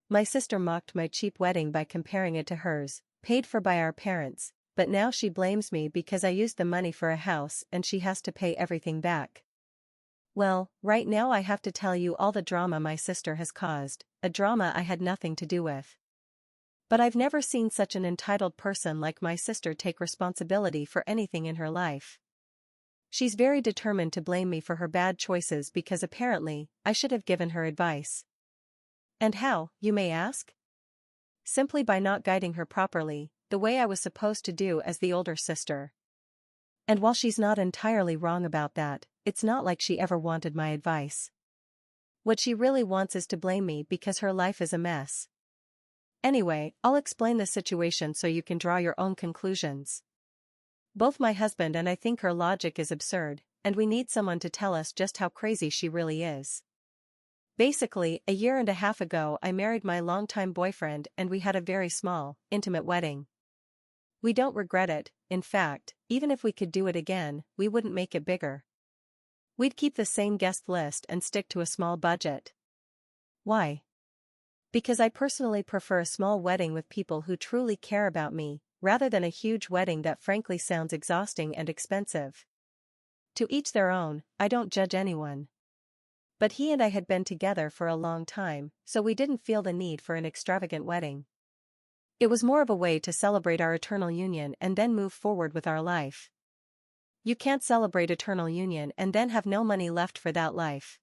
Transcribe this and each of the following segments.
My sister mocked my cheap wedding by comparing it to hers, paid for by our parents, but now she blames me because I used the money for a house and she has to pay everything back. Well, right now I have to tell you all the drama my sister has caused, a drama I had nothing to do with. But I've never seen such an entitled person like my sister take responsibility for anything in her life. She's very determined to blame me for her bad choices because apparently, I should have given her advice. And how, you may ask? Simply by not guiding her properly, the way I was supposed to do as the older sister. And while she's not entirely wrong about that, it's not like she ever wanted my advice. What she really wants is to blame me because her life is a mess. Anyway, I'll explain the situation so you can draw your own conclusions. Both my husband and I think her logic is absurd, and we need someone to tell us just how crazy she really is. Basically, a year and a half ago I married my longtime boyfriend and we had a very small, intimate wedding. We don't regret it, in fact, even if we could do it again, we wouldn't make it bigger. We'd keep the same guest list and stick to a small budget. Why? Because I personally prefer a small wedding with people who truly care about me, rather than a huge wedding that frankly sounds exhausting and expensive. To each their own, I don't judge anyone. But he and I had been together for a long time, so we didn't feel the need for an extravagant wedding. It was more of a way to celebrate our eternal union and then move forward with our life. You can't celebrate eternal union and then have no money left for that life.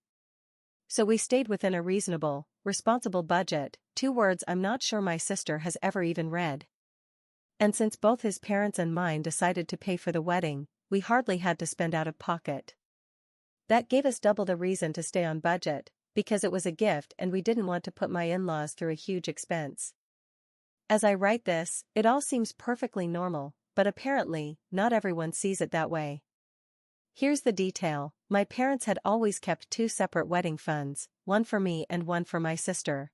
So we stayed within a reasonable, responsible budget, 2 words I'm not sure my sister has ever even read. And since both his parents and mine decided to pay for the wedding, we hardly had to spend out of pocket. That gave us double the reason to stay on budget, because it was a gift and we didn't want to put my in-laws through a huge expense. As I write this, it all seems perfectly normal, but apparently, not everyone sees it that way. Here's the detail: my parents had always kept 2 separate wedding funds, one for me and one for my sister.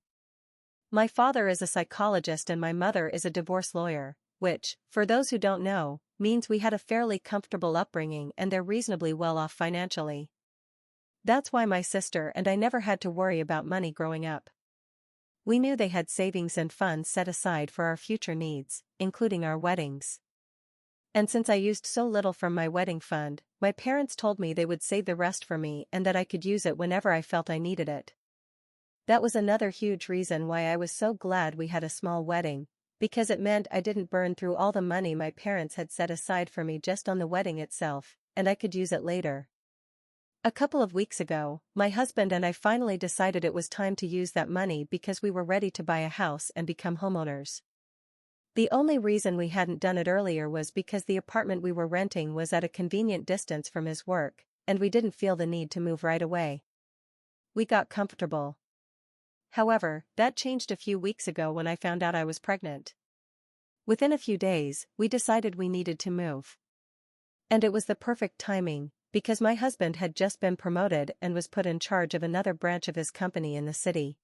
My father is a psychologist and my mother is a divorce lawyer, which, for those who don't know, means we had a fairly comfortable upbringing and they're reasonably well off financially. That's why my sister and I never had to worry about money growing up. We knew they had savings and funds set aside for our future needs, including our weddings. And since I used so little from my wedding fund, my parents told me they would save the rest for me and that I could use it whenever I felt I needed it. That was another huge reason why I was so glad we had a small wedding, because it meant I didn't burn through all the money my parents had set aside for me just on the wedding itself, and I could use it later. A couple of weeks ago, my husband and I finally decided it was time to use that money because we were ready to buy a house and become homeowners. The only reason we hadn't done it earlier was because the apartment we were renting was at a convenient distance from his work, and we didn't feel the need to move right away. We got comfortable. However, that changed a few weeks ago when I found out I was pregnant. Within a few days, we decided we needed to move. And it was the perfect timing, because my husband had just been promoted and was put in charge of another branch of his company in the city.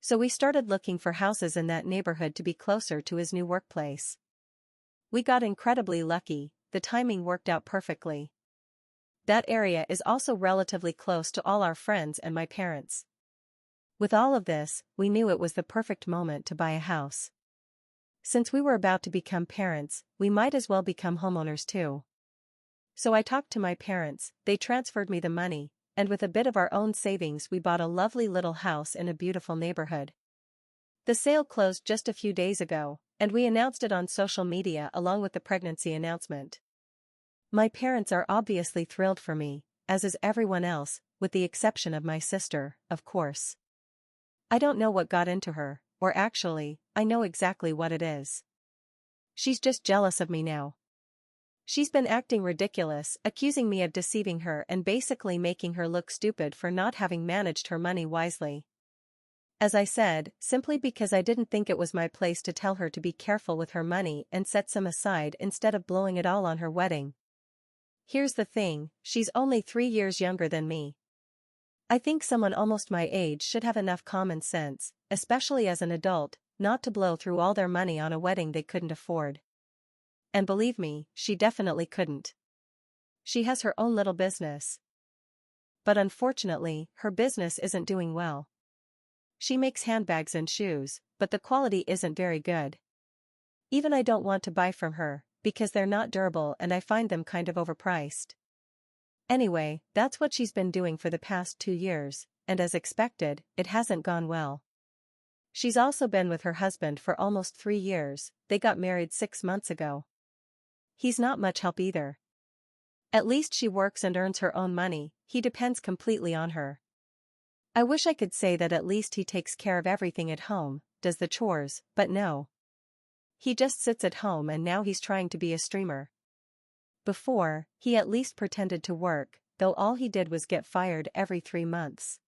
So we started looking for houses in that neighborhood to be closer to his new workplace. We got incredibly lucky, the timing worked out perfectly. That area is also relatively close to all our friends and my parents. With all of this, we knew it was the perfect moment to buy a house. Since we were about to become parents, we might as well become homeowners too. So I talked to my parents, they transferred me the money, and with a bit of our own savings we bought a lovely little house in a beautiful neighborhood. The sale closed just a few days ago, and we announced it on social media along with the pregnancy announcement. My parents are obviously thrilled for me, as is everyone else, with the exception of my sister, of course. I don't know what got into her, or actually, I know exactly what it is. She's just jealous of me now. She's been acting ridiculous, accusing me of deceiving her and basically making her look stupid for not having managed her money wisely. As I said, simply because I didn't think it was my place to tell her to be careful with her money and set some aside instead of blowing it all on her wedding. Here's the thing, she's only 3 years younger than me. I think someone almost my age should have enough common sense, especially as an adult, not to blow through all their money on a wedding they couldn't afford. And believe me, she definitely couldn't. She has her own little business. But unfortunately, her business isn't doing well. She makes handbags and shoes, but the quality isn't very good. Even I don't want to buy from her, because they're not durable and I find them kind of overpriced. Anyway, that's what she's been doing for the past 2 years, and as expected, it hasn't gone well. She's also been with her husband for almost 3 years, they got married 6 months ago. He's not much help either. At least she works and earns her own money, he depends completely on her. I wish I could say that at least he takes care of everything at home, does the chores, but no. He just sits at home and now he's trying to be a streamer. Before, he at least pretended to work, though all he did was get fired every 3 months.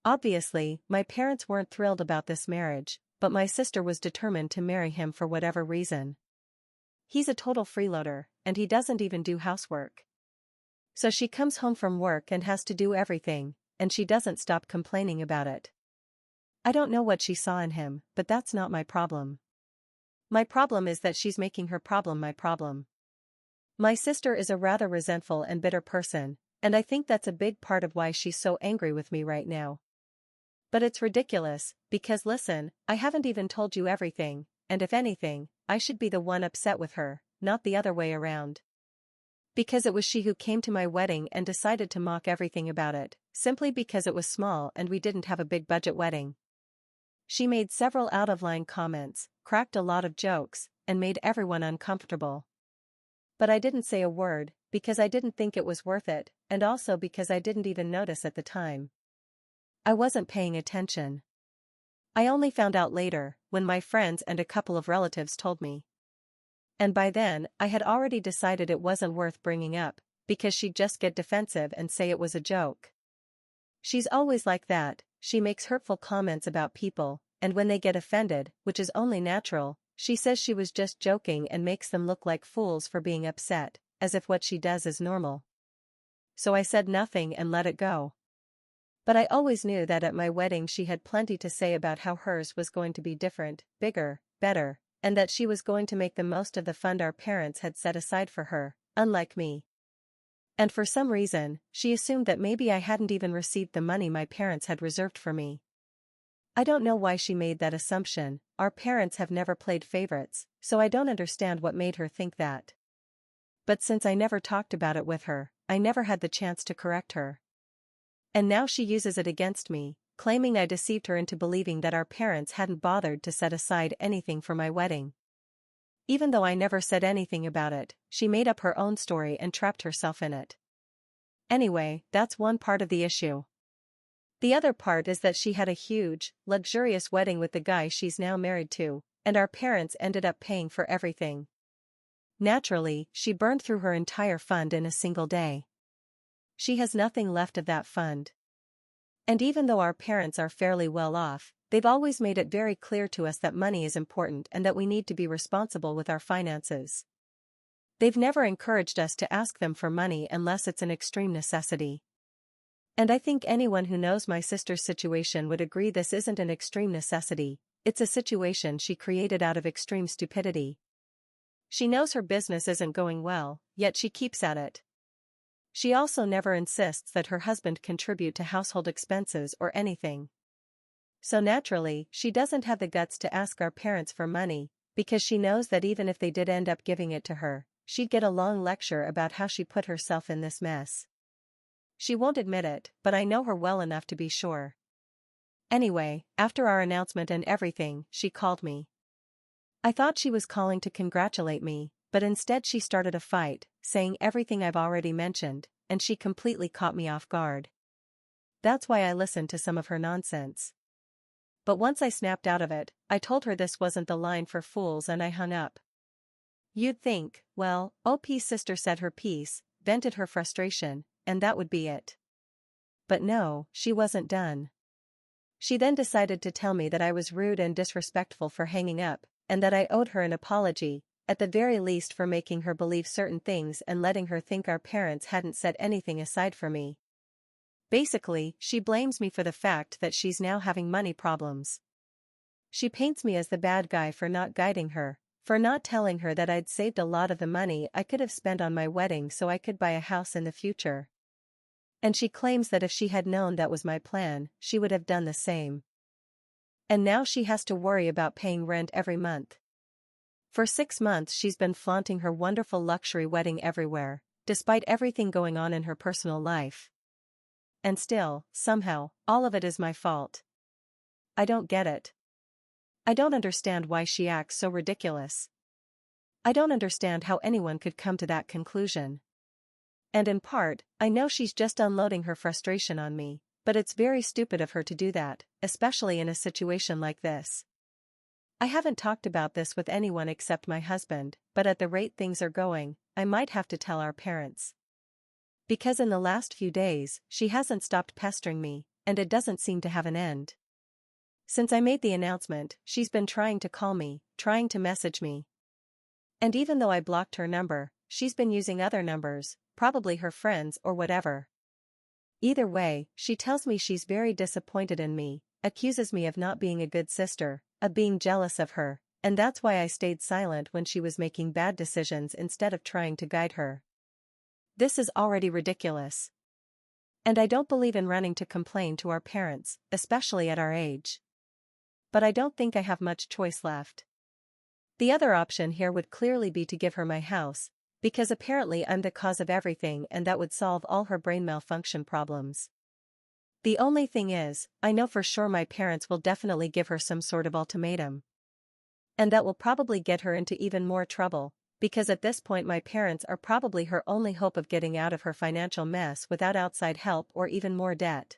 Obviously, my parents weren't thrilled about this marriage, but my sister was determined to marry him for whatever reason. He's a total freeloader, and he doesn't even do housework. So she comes home from work and has to do everything, and she doesn't stop complaining about it. I don't know what she saw in him, but that's not my problem. My problem is that she's making her problem my problem. My sister is a rather resentful and bitter person, and I think that's a big part of why she's so angry with me right now. But it's ridiculous, because listen, I haven't even told you everything, and if anything, I should be the one upset with her, not the other way around. Because it was she who came to my wedding and decided to mock everything about it, simply because it was small and we didn't have a big budget wedding. She made several out-of-line comments, cracked a lot of jokes, and made everyone uncomfortable. But I didn't say a word, because I didn't think it was worth it, and also because I didn't even notice at the time. I wasn't paying attention. I only found out later, when my friends and a couple of relatives told me. And by then, I had already decided it wasn't worth bringing up, because she'd just get defensive and say it was a joke. She's always like that, she makes hurtful comments about people, and when they get offended, which is only natural, she says she was just joking and makes them look like fools for being upset, as if what she does is normal. So I said nothing and let it go. But I always knew that at my wedding she had plenty to say about how hers was going to be different, bigger, better, and that she was going to make the most of the fund our parents had set aside for her, unlike me. And for some reason, she assumed that maybe I hadn't even received the money my parents had reserved for me. I don't know why she made that assumption, our parents have never played favorites, so I don't understand what made her think that. But since I never talked about it with her, I never had the chance to correct her. And now she uses it against me, claiming I deceived her into believing that our parents hadn't bothered to set aside anything for my wedding. Even though I never said anything about it, she made up her own story and trapped herself in it. Anyway, that's one part of the issue. The other part is that she had a huge, luxurious wedding with the guy she's now married to, and our parents ended up paying for everything. Naturally, she burned through her entire fund in a single day. She has nothing left of that fund. And even though our parents are fairly well off, they've always made it very clear to us that money is important and that we need to be responsible with our finances. They've never encouraged us to ask them for money unless it's an extreme necessity. And I think anyone who knows my sister's situation would agree this isn't an extreme necessity, it's a situation she created out of extreme stupidity. She knows her business isn't going well, yet she keeps at it. She also never insists that her husband contribute to household expenses or anything. So naturally, she doesn't have the guts to ask our parents for money, because she knows that even if they did end up giving it to her, she'd get a long lecture about how she put herself in this mess. She won't admit it, but I know her well enough to be sure. Anyway, after our announcement and everything, she called me. I thought she was calling to congratulate me, but instead she started a fight, saying everything I've already mentioned, and she completely caught me off guard. That's why I listened to some of her nonsense. But once I snapped out of it, I told her this wasn't the line for fools and I hung up. You'd think, well, OP's sister said her piece, vented her frustration, and that would be it. But no, she wasn't done. She then decided to tell me that I was rude and disrespectful for hanging up, and that I owed her an apology, at the very least for making her believe certain things and letting her think our parents hadn't set anything aside for me. Basically, she blames me for the fact that she's now having money problems. She paints me as the bad guy for not guiding her, for not telling her that I'd saved a lot of the money I could have spent on my wedding so I could buy a house in the future. And she claims that if she had known that was my plan, she would have done the same. And now she has to worry about paying rent every month. For 6 months she's been flaunting her wonderful luxury wedding everywhere, despite everything going on in her personal life. And still, somehow, all of it is my fault. I don't get it. I don't understand why she acts so ridiculous. I don't understand how anyone could come to that conclusion. And in part, I know she's just unloading her frustration on me, but it's very stupid of her to do that, especially in a situation like this. I haven't talked about this with anyone except my husband, but at the rate things are going, I might have to tell our parents. Because in the last few days, she hasn't stopped pestering me, and it doesn't seem to have an end. Since I made the announcement, she's been trying to call me, trying to message me. And even though I blocked her number, she's been using other numbers, probably her friends or whatever. Either way, she tells me she's very disappointed in me, accuses me of not being a good sister, of being jealous of her, and that's why I stayed silent when she was making bad decisions instead of trying to guide her. This is already ridiculous. And I don't believe in running to complain to our parents, especially at our age. But I don't think I have much choice left. The other option here would clearly be to give her my house, because apparently I'm the cause of everything and that would solve all her brain malfunction problems. The only thing is, I know for sure my parents will definitely give her some sort of ultimatum. And that will probably get her into even more trouble, because at this point my parents are probably her only hope of getting out of her financial mess without outside help or even more debt.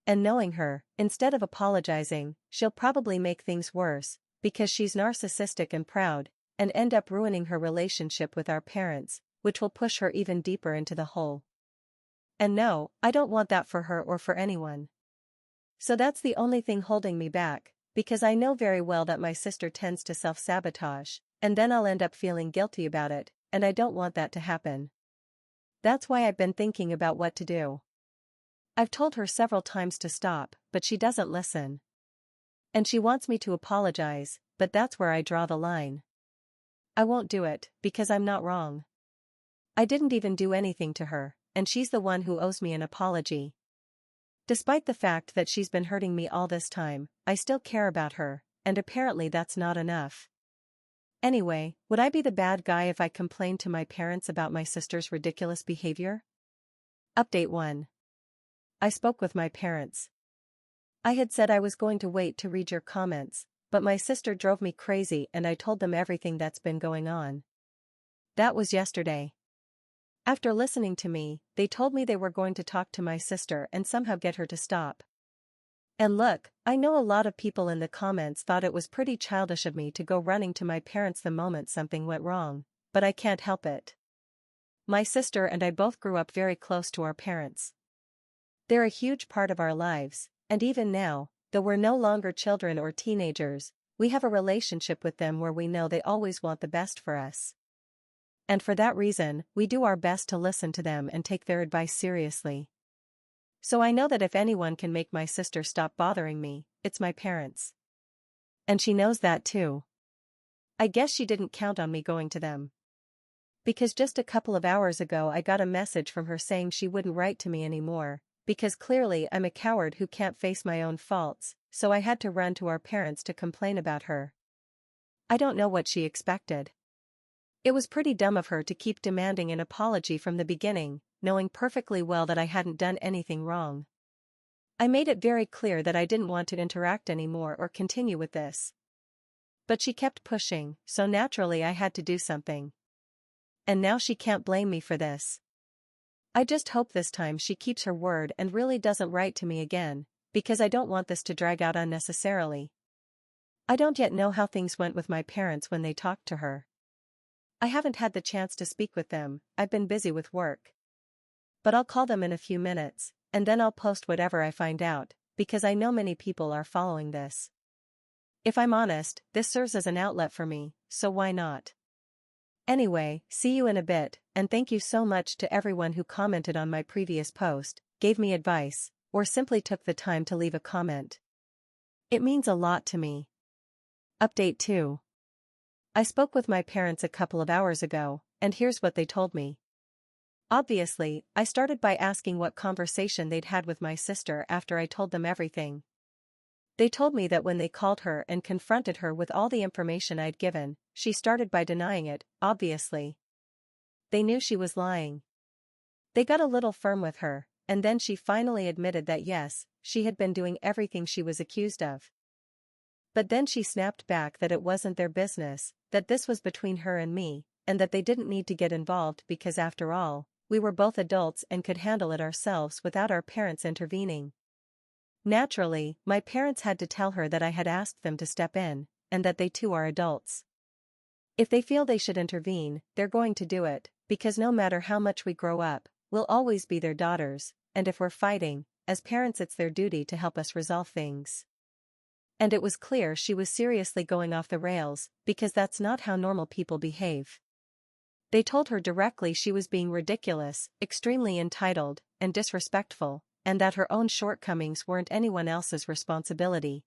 And knowing her, instead of apologizing, she'll probably make things worse, because she's narcissistic and proud, and end up ruining her relationship with our parents, which will push her even deeper into the hole. And no, I don't want that for her or for anyone. So that's the only thing holding me back, because I know very well that my sister tends to self-sabotage, and then I'll end up feeling guilty about it, and I don't want that to happen. That's why I've been thinking about what to do. I've told her several times to stop, but she doesn't listen. And she wants me to apologize, but that's where I draw the line. I won't do it, because I'm not wrong. I didn't even do anything to her, and she's the one who owes me an apology. Despite the fact that she's been hurting me all this time, I still care about her, and apparently that's not enough. Anyway, would I be the bad guy if I complained to my parents about my sister's ridiculous behavior? Update 1. I spoke with my parents. I had said I was going to wait to read your comments, but my sister drove me crazy and I told them everything that's been going on. That was yesterday. After listening to me, they told me they were going to talk to my sister and somehow get her to stop. And look, I know a lot of people in the comments thought it was pretty childish of me to go running to my parents the moment something went wrong, but I can't help it. My sister and I both grew up very close to our parents. They're a huge part of our lives, and even now, though we're no longer children or teenagers, we have a relationship with them where we know they always want the best for us. And for that reason, we do our best to listen to them and take their advice seriously. So I know that if anyone can make my sister stop bothering me, it's my parents. And she knows that too. I guess she didn't count on me going to them. Because just a couple of hours ago I got a message from her saying she wouldn't write to me anymore, because clearly I'm a coward who can't face my own faults, so I had to run to our parents to complain about her. I don't know what she expected. It was pretty dumb of her to keep demanding an apology from the beginning, knowing perfectly well that I hadn't done anything wrong. I made it very clear that I didn't want to interact anymore or continue with this. But she kept pushing, so naturally I had to do something. And now she can't blame me for this. I just hope this time she keeps her word and really doesn't write to me again, because I don't want this to drag out unnecessarily. I don't yet know how things went with my parents when they talked to her. I haven't had the chance to speak with them, I've been busy with work. But I'll call them in a few minutes, and then I'll post whatever I find out, because I know many people are following this. If I'm honest, this serves as an outlet for me, so why not? Anyway, see you in a bit, and thank you so much to everyone who commented on my previous post, gave me advice, or simply took the time to leave a comment. It means a lot to me. Update 2. I spoke with my parents a couple of hours ago, and here's what they told me. Obviously, I started by asking what conversation they'd had with my sister after I told them everything. They told me that when they called her and confronted her with all the information I'd given, she started by denying it, obviously. They knew she was lying. They got a little firm with her, and then she finally admitted that yes, she had been doing everything she was accused of. But then she snapped back that it wasn't their business, that this was between her and me, and that they didn't need to get involved because after all, we were both adults and could handle it ourselves without our parents intervening. Naturally, my parents had to tell her that I had asked them to step in, and that they too are adults. If they feel they should intervene, they're going to do it, because no matter how much we grow up, we'll always be their daughters, and if we're fighting, as parents it's their duty to help us resolve things. And it was clear she was seriously going off the rails, because that's not how normal people behave. They told her directly she was being ridiculous, extremely entitled, and disrespectful, and that her own shortcomings weren't anyone else's responsibility.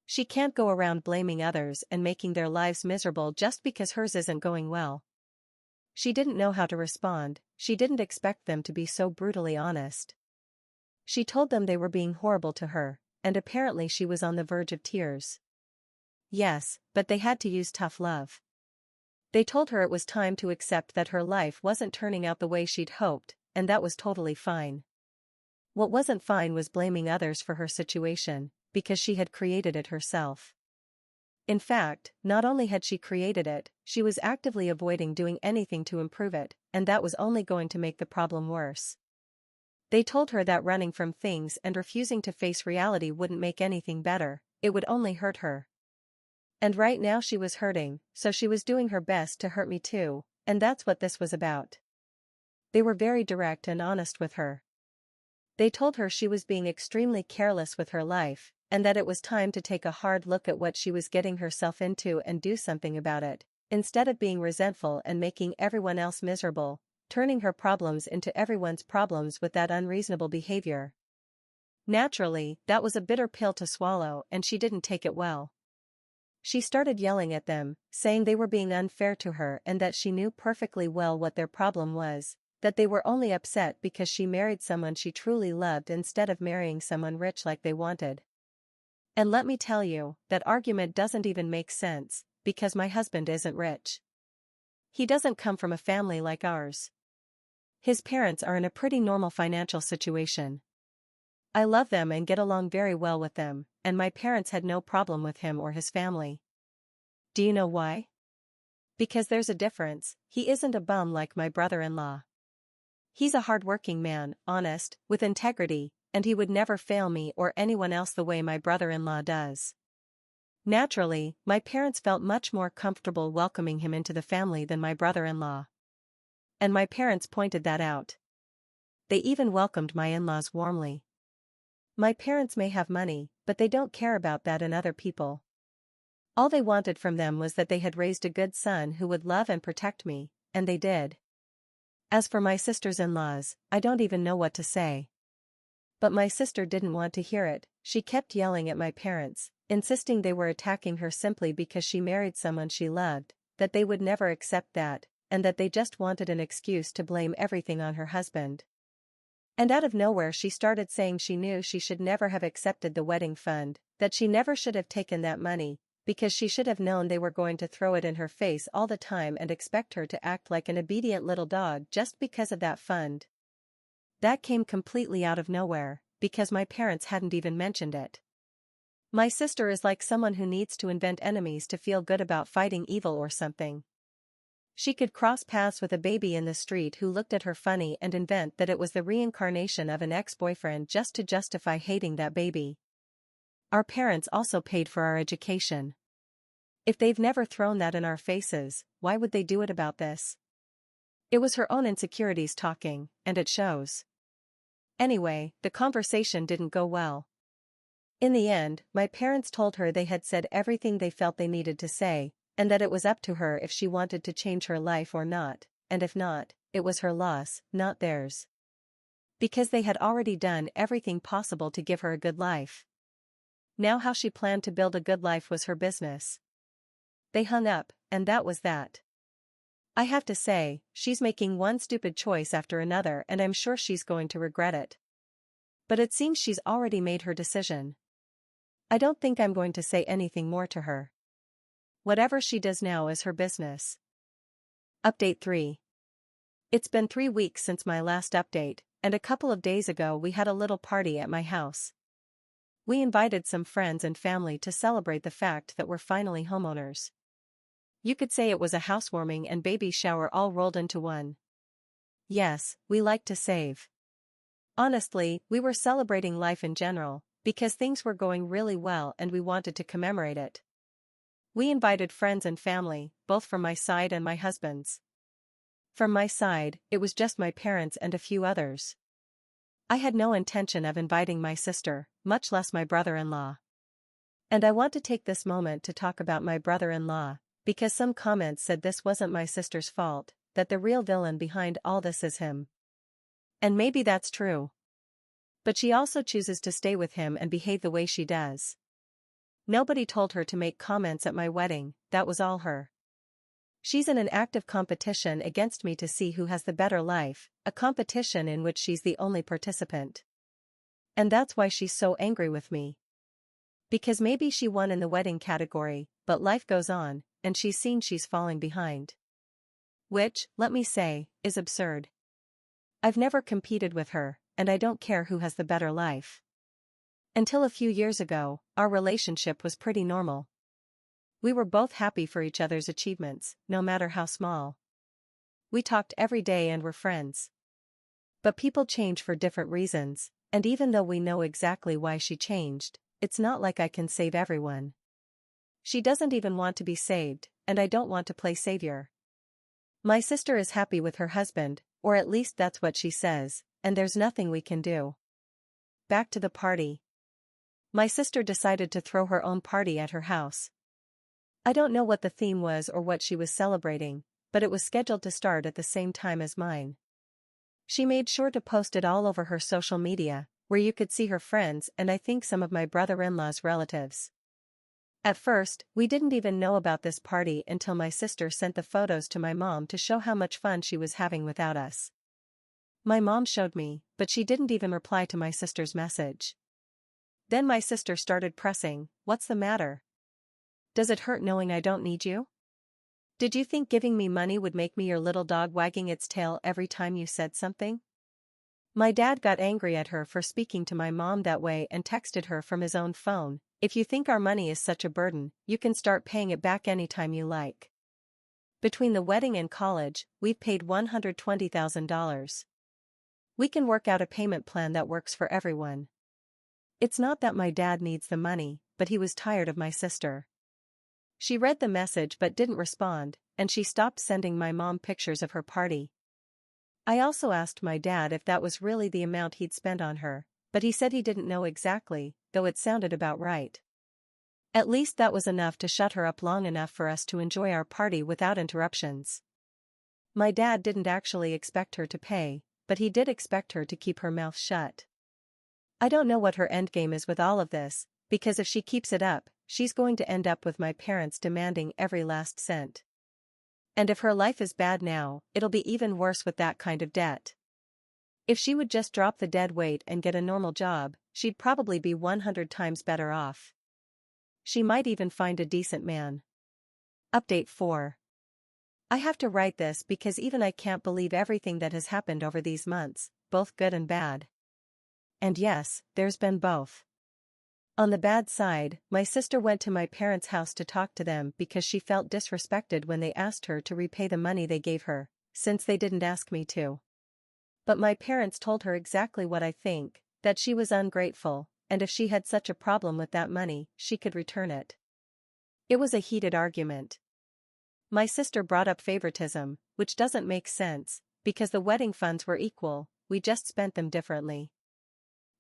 She can't go around blaming others and making their lives miserable just because hers isn't going well. She didn't know how to respond, she didn't expect them to be so brutally honest. She told them they were being horrible to her, and apparently she was on the verge of tears. Yes, but they had to use tough love. They told her it was time to accept that her life wasn't turning out the way she'd hoped, and that was totally fine. What wasn't fine was blaming others for her situation, because she had created it herself. In fact, not only had she created it, she was actively avoiding doing anything to improve it, and that was only going to make the problem worse. They told her that running from things and refusing to face reality wouldn't make anything better, it would only hurt her. And right now she was hurting, so she was doing her best to hurt me too, and that's what this was about. They were very direct and honest with her. They told her she was being extremely careless with her life, and that it was time to take a hard look at what she was getting herself into and do something about it, instead of being resentful and making everyone else miserable, turning her problems into everyone's problems with that unreasonable behavior. Naturally, that was a bitter pill to swallow and she didn't take it well. She started yelling at them, saying they were being unfair to her and that she knew perfectly well what their problem was, that they were only upset because she married someone she truly loved instead of marrying someone rich like they wanted. And let me tell you, that argument doesn't even make sense, because my husband isn't rich. He doesn't come from a family like ours. His parents are in a pretty normal financial situation. I love them and get along very well with them, and my parents had no problem with him or his family. Do you know why? Because there's a difference, he isn't a bum like my brother-in-law. He's a hard-working man, honest, with integrity, and he would never fail me or anyone else the way my brother-in-law does. Naturally, my parents felt much more comfortable welcoming him into the family than my brother-in-law. And my parents pointed that out. They even welcomed my in-laws warmly. My parents may have money, but they don't care about that in other people. All they wanted from them was that they had raised a good son who would love and protect me, and they did. As for my sisters-in-laws, I don't even know what to say. But my sister didn't want to hear it, she kept yelling at my parents, insisting they were attacking her simply because she married someone she loved, that they would never accept that, and that they just wanted an excuse to blame everything on her husband. And out of nowhere she started saying she knew she should never have accepted the wedding fund, that she never should have taken that money, because she should have known they were going to throw it in her face all the time and expect her to act like an obedient little dog just because of that fund. That came completely out of nowhere, because my parents hadn't even mentioned it. My sister is like someone who needs to invent enemies to feel good about fighting evil or something. She could cross paths with a baby in the street who looked at her funny and invent that it was the reincarnation of an ex-boyfriend just to justify hating that baby. Our parents also paid for our education. If they've never thrown that in our faces, why would they do it about this? It was her own insecurities talking, and it shows. Anyway, the conversation didn't go well. In the end, my parents told her they had said everything they felt they needed to say, and that it was up to her if she wanted to change her life or not, and if not, it was her loss, not theirs. Because they had already done everything possible to give her a good life. Now how she planned to build a good life was her business. They hung up, and that was that. I have to say, she's making one stupid choice after another and I'm sure she's going to regret it. But it seems she's already made her decision. I don't think I'm going to say anything more to her. Whatever she does now is her business. Update 3. It's been 3 weeks since my last update, and a couple of days ago we had a little party at my house. We invited some friends and family to celebrate the fact that we're finally homeowners. You could say it was a housewarming and baby shower all rolled into one. Yes, we like to save. Honestly, we were celebrating life in general, because things were going really well and we wanted to commemorate it. We invited friends and family, both from my side and my husband's. From my side, it was just my parents and a few others. I had no intention of inviting my sister, much less my brother-in-law. And I want to take this moment to talk about my brother-in-law, because some comments said this wasn't my sister's fault, that the real villain behind all this is him. And maybe that's true. But she also chooses to stay with him and behave the way she does. Nobody told her to make comments at my wedding, that was all her. She's in an active competition against me to see who has the better life, a competition in which she's the only participant. And that's why she's so angry with me. Because maybe she won in the wedding category, but life goes on, and she's seen she's falling behind. Which, let me say, is absurd. I've never competed with her, and I don't care who has the better life. Until a few years ago, our relationship was pretty normal. We were both happy for each other's achievements, no matter how small. We talked every day and were friends. But people change for different reasons, and even though we know exactly why she changed, it's not like I can save everyone. She doesn't even want to be saved, and I don't want to play savior. My sister is happy with her husband, or at least that's what she says, and there's nothing we can do. Back to the party. My sister decided to throw her own party at her house. I don't know what the theme was or what she was celebrating, but it was scheduled to start at the same time as mine. She made sure to post it all over her social media, where you could see her friends and I think some of my brother-in-law's relatives. At first, we didn't even know about this party until my sister sent the photos to my mom to show how much fun she was having without us. My mom showed me, but she didn't even reply to my sister's message. Then my sister started pressing, "What's the matter? Does it hurt knowing I don't need you? Did you think giving me money would make me your little dog wagging its tail every time you said something?" My dad got angry at her for speaking to my mom that way and texted her from his own phone, "If you think our money is such a burden, you can start paying it back anytime you like." Between the wedding and college, we've paid $120,000. We can work out a payment plan that works for everyone. It's not that my dad needs the money, but he was tired of my sister. She read the message but didn't respond, and she stopped sending my mom pictures of her party. I also asked my dad if that was really the amount he'd spent on her, but he said he didn't know exactly, though it sounded about right. At least that was enough to shut her up long enough for us to enjoy our party without interruptions. My dad didn't actually expect her to pay, but he did expect her to keep her mouth shut. I don't know what her endgame is with all of this, because if she keeps it up, she's going to end up with my parents demanding every last cent. And if her life is bad now, it'll be even worse with that kind of debt. If she would just drop the dead weight and get a normal job, she'd probably be 100 times better off. She might even find a decent man. Update 4. I have to write this because even I can't believe everything that has happened over these months, both good and bad. And yes, there's been both. On the bad side, my sister went to my parents' house to talk to them because she felt disrespected when they asked her to repay the money they gave her, since they didn't ask me to. But my parents told her exactly what I think, that she was ungrateful, and if she had such a problem with that money, she could return it. It was a heated argument. My sister brought up favoritism, which doesn't make sense, because the wedding funds were equal, we just spent them differently.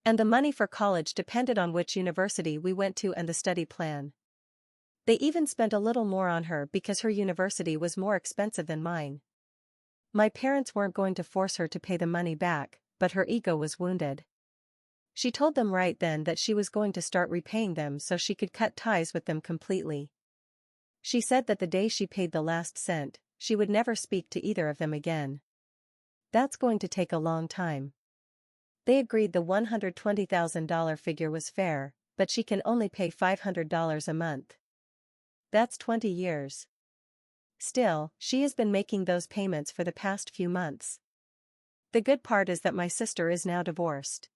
And the money for college depended on which university we went to and the study plan. They even spent a little more on her because her university was more expensive than mine. My parents weren't going to force her to pay the money back, but her ego was wounded. She told them right then that she was going to start repaying them so she could cut ties with them completely. She said that the day she paid the last cent, she would never speak to either of them again. That's going to take a long time. They agreed the $120,000 figure was fair, but she can only pay $500 a month. That's 20 years. Still, she has been making those payments for the past few months. The good part is that my sister is now divorced.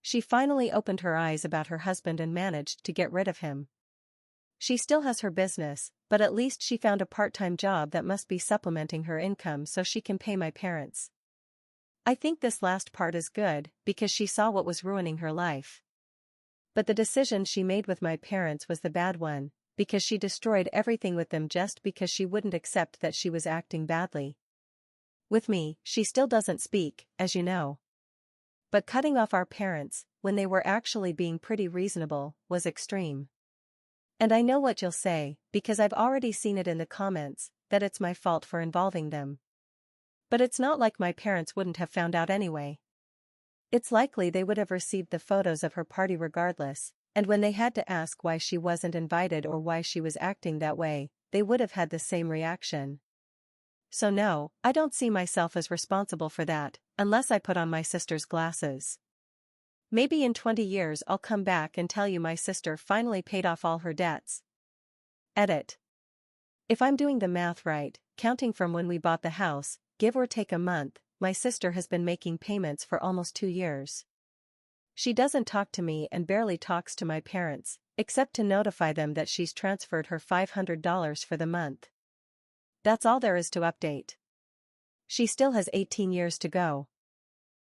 She finally opened her eyes about her husband and managed to get rid of him. She still has her business, but at least she found a part-time job that must be supplementing her income so she can pay my parents. I think this last part is good, because she saw what was ruining her life. But the decision she made with my parents was the bad one, because she destroyed everything with them just because she wouldn't accept that she was acting badly. With me, she still doesn't speak, as you know. But cutting off our parents, when they were actually being pretty reasonable, was extreme. And I know what you'll say, because I've already seen it in the comments, that it's my fault for involving them. But it's not like my parents wouldn't have found out anyway. It's likely they would have received the photos of her party regardless, and when they had to ask why she wasn't invited or why she was acting that way, they would have had the same reaction. So no, I don't see myself as responsible for that, unless I put on my sister's glasses. Maybe in 20 years I'll come back and tell you my sister finally paid off all her debts. Edit. If I'm doing the math right, counting from when we bought the house, give or take a month, my sister has been making payments for almost 2 years. She doesn't talk to me and barely talks to my parents, except to notify them that she's transferred her $500 for the month. That's all there is to update. She still has 18 years to go.